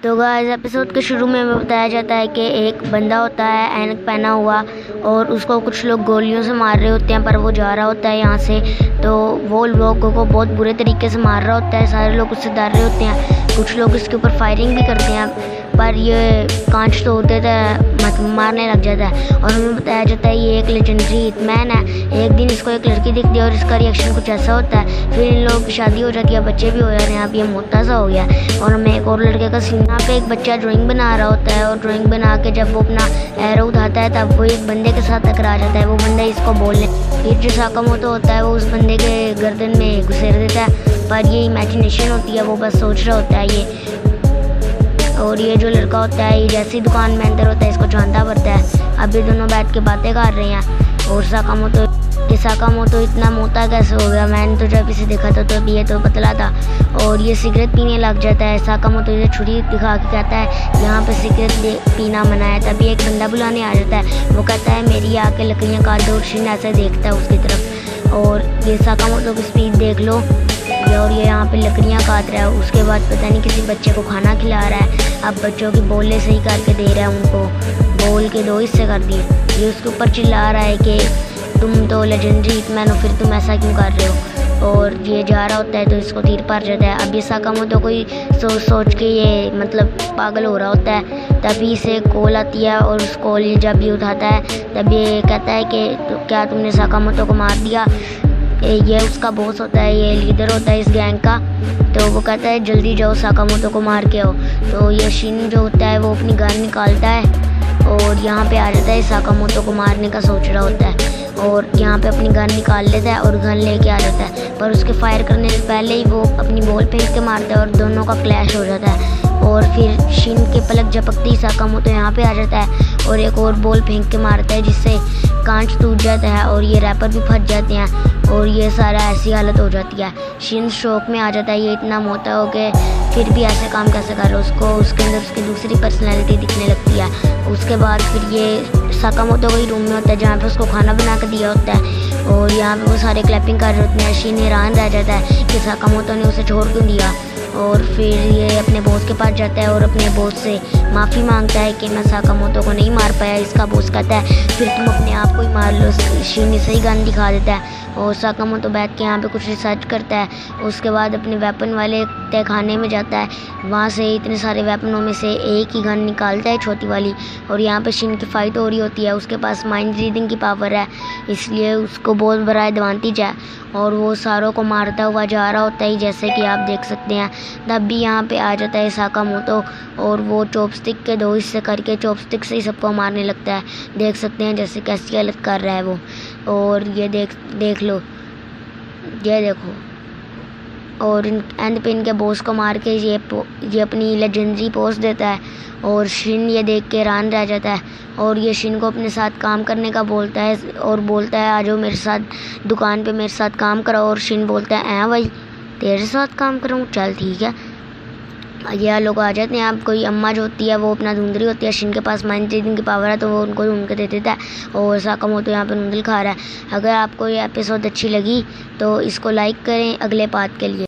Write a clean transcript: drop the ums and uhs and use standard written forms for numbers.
तो guys episode के शुरू में बताया जाता है कि एक बंदा होता है ऐनक पहना हुआ और उसको कुछ लोग गोलियों से मार रहे होते हैं, पर वो जा रहा होता है यहाँ से। तो वो लोगों को बहुत बुरे तरीके से मार रहा होता है, सारे लोग उससे डर रहे होते हैं, कुछ लोग इसके ऊपर फायरिंग भी करते हैं, पर ये कांच तोड़ देता है, मारने लग जाता है। और हमें बताया जाता है ये एक लेजेंडरी हिटमैन है। एक दिन इसको एक लड़की दिखती है और इसका रिएक्शन कुछ ऐसा होता है, फिर इन लोगों की शादी हो जाती है, बच्चे भी हो जाते हैं। अब ये मोटा सा हो गया। और हमें एक और लड़के का सीन, यहाँ पे एक बच्चा ड्राइंग बना रहा होता है और ड्राइंग बना के जब वो अपना एरो उठाता है तब वो एक बंदे के साथ टकरा जाता है। वो बंदा इसको बोलने, फिर जो साकामोतो होता है वो उस बंदे के गर्दन में घुसेड़ देता है, पर ये इमेजिनेशन होती है, वो बस सोच रहा होता है ये। और ये जो लड़का होता है ये जैसे ही दुकान में अंदर होता है इसको जानता पड़ता है। अब ये दोनों बैठ के बातें कर रहे हैं। और साकामोतो इतना मोटा कैसे हो गया, मैंने तो जब इसे देखा था तो अभी ये तो पतला था। और ये सिगरेट पीने लग जाता है। साकामोतो इसे छुरी दिखा के कहता है यहाँ पे सिगरेट पीना मना है। तभी एक बंदा बुलाने आ जाता है, वो कहता है मेरी आके लकड़ियाँ काट दो। शिन ऐसे देखता है उसकी तरफ और ये साकामोतो की स्पीड देख लो। और ये यहाँ पे लकड़ियाँ काट रहा है, उसके बाद पता नहीं किसी बच्चे को खाना खिला रहा है। अब बच्चों की बोले सही करके दे रहा है, उनको बोल के 2 हिस्से कर दिए। ये उसके ऊपर चिल्ला रहा है कि तुम तो लेजेंडरी हिटमैन हो, फिर तुम ऐसा क्यों कर रहे हो। और ये जा रहा होता है तो इसको तीर पड़ जाता है। अब ये साकामोतो कोई सोच के ये मतलब पागल हो रहा होता है। तभी से कॉल आती है और उस कॉल ये जब ये उठाता है तब ये कहता है कि तो क्या तुमने साकामोतो को मार दिया। ये उसका बॉस होता है, ये लीडर होता है इस गैंग का। तो वो कहता है जल्दी जाओ साकामोतो को मार के आओ। तो ये शिन जो होता है वो अपनी गन निकालता है और यहाँ पे आ जाता है, साकामोतो को मारने का सोच रहा होता है और यहाँ पे अपनी गन निकाल लेता है और गन लेके आ जाता है। पर उसके फायर करने से पहले ही वो अपनी बॉल फेंक के मारता है और दोनों का क्लैश हो जाता है। और फिर शिन के पलक झपकते ही साकामोतो यहाँ पे आ जाता है और एक और बॉल फेंक के मारता है जिससे कांच टूट जाता है और ये रैपर भी फंस जाते हैं और ये सारा ऐसी हालत हो जाती है। शिन शौक में आ जाता है, ये इतना मोटा हो के फिर भी ऐसे काम कैसे कर रहा है। उसको उसके अंदर उसकी दूसरी पर्सनैलिटी दिखने लगती है। उसके बाद फिर ये साकामोतो वही रूम में होता है जहाँ पे उसको खाना बना के दिया होता है और यहाँ पे वो सारे क्लैपिंग कर रहे होते हैं। शिन हैरान रह जाता है कि साकामोतो ने उसे छोड़ क्यों दिया। और फिर ये अपने बॉस के पास जाता है और अपने बॉस से माफ़ी मांगता है कि मैं साकामोतो को नहीं मार पाया। इसका बॉस कहता है फिर तुम अपने आप को ही मार लो। शिन सही गन दिखा देता है और साकामोतो बैठ के यहाँ पे कुछ रिसर्च करता है। उसके बाद अपने वेपन वाले तहखाने में जाता है, वहाँ से इतने सारे वेपनों में से एक ही गन निकालता है, छोटी वाली। और यहाँ पे शिन की फ़ाइट हो रही होती है। उसके पास माइंड रीडिंग की पावर है, इसलिए उसको बहुत बड़ा एडवांटेज है और वो सारों को मारता हुआ जा रहा होता है, जैसे कि आप देख सकते हैं। तब भी यहाँ पे आ जाता है साकामोतो और वो चॉपस्टिक के 2 हिस्से करके चॉपस्टिक से ही सबको मारने लगता है। देख सकते हैं जैसे कैसी हालत कर रहा है वो। और ये देख लो, ये देखो। और एंड पे इनके बॉस को मार के ये अपनी लेजेंडरी पोस्ट देता है और शिन ये देख के हैरान रह जाता है और ये शिन को अपने साथ काम करने का बोलता है और बोलता है आ जाओ मेरे साथ दुकान पे मेरे साथ काम करो। और शिन बोलता है ऐ भाई तेरे साथ काम करूँ, चल ठीक है। ये लोग आ जाते हैं। अब कोई अम्मा जो होती है वो अपना धुंधली होती है, शिन के पास माइंड रीडिंग की पावर है तो वो उनको ढूंढ के दे देता है और साकामोतो यहाँ पे नूडल खा रहा है। अगर आपको ये एपिसोड अच्छी लगी तो इसको लाइक करें अगले पार्ट के लिए।